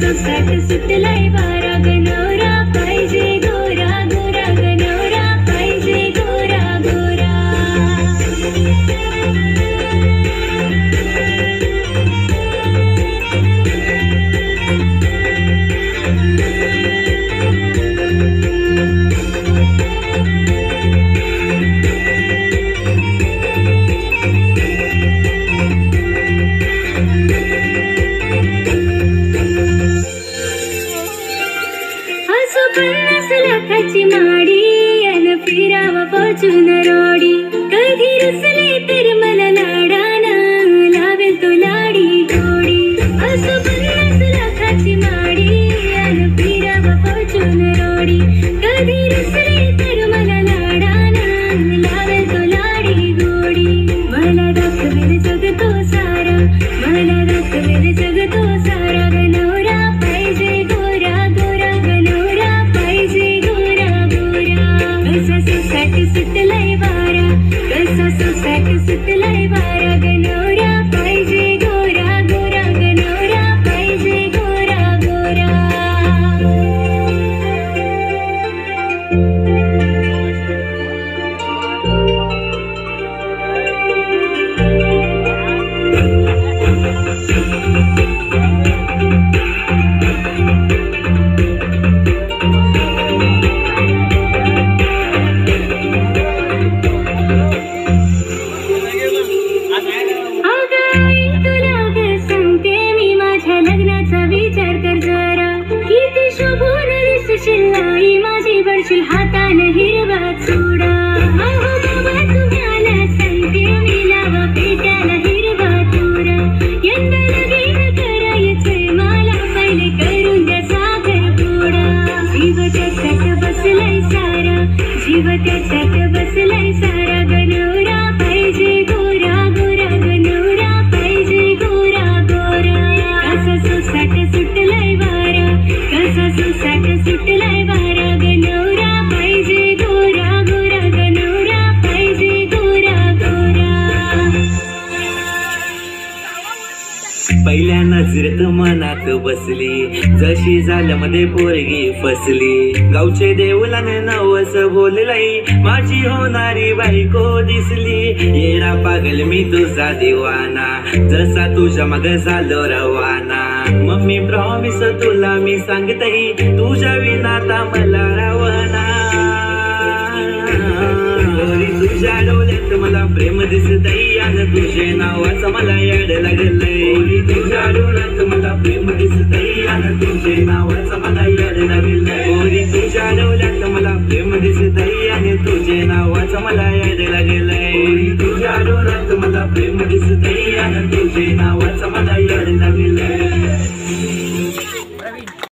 सुसाट सुटलाय वारा गनवरा पाहिजे गोरा गोरा गनवरा पाहिजे गोरा गोरा पन्नास लाखाची माडी अन फिरावा फॉर्च्युनर ऑडी कधी रुसले तर मला लाडानं लावेल तो लाडी गोडी असो 50 लाखाची माडी अन फिरावा फॉर्च्युनर ऑडी कधी रुसले तर मला लाडानं लावेल तो लाडी गोडी मला दाखवेल जग तो सारा मला दाखवेल जग तो सारा गनवरा पाहिजे गोरा गोरा गनवरा कसा सुसाट सुटलाय वारा कसा सुसाट सुटलाय वारा गनवरा पाहिजे गोरा गोरा गनवरा पाहिजे गोरा गोरा विचार कर जरा किती शोभून दिसशील आई माझी बरशील हातानं हिरवा चुडा अहो बाबा तुम्हाला सांगते मी लावा पेट्याला हिरवा तुरा यंदा लगीन करायचंय मला पहिले करून द्या साखर पुडा जीव त्याच्यात बसलाय सारा जीव त्याच्यात बसलाय सारा गनवरा पाहिजे गोरा गोरा गनवरा पाहिजे गोरा गोरा कसा सुसाट सुटलाय वारा कसा सुसाट सुटलाय वारा गनवरा पाहिजे गोरा गोरा गनवरा पाहिजे गोरा गोरा पहिल्या नजरेत मनात बसली जशी झाल्यामध्ये पोरगी फसली गावचे देवलाने नवस बोललाई माझी होणारी बायको दिसली येडा पागल मी तुझा दिवाना जसा तुझ्या मग झालो रवाना मम्मी प्रॉमिस तुला मी सांगतही तुझ्या विना मला रवाना तुझ्या डोळ्यात मला प्रेम दिसतई आणि तुझे नावाचं मला येड लागलंय तुझ्या डोळ्यात मला प्रेम दिसतई आणि तुझे नावाचं मला येड लागलंय तुझ्या डोळ्यात मला प्रेम दिसतई आणि तुझे नावाचं मला येड लागलंय तुझ्या डोळ्यात मला प्रेम दिसतई आणि तुझे नावाचं मला येड लागलंय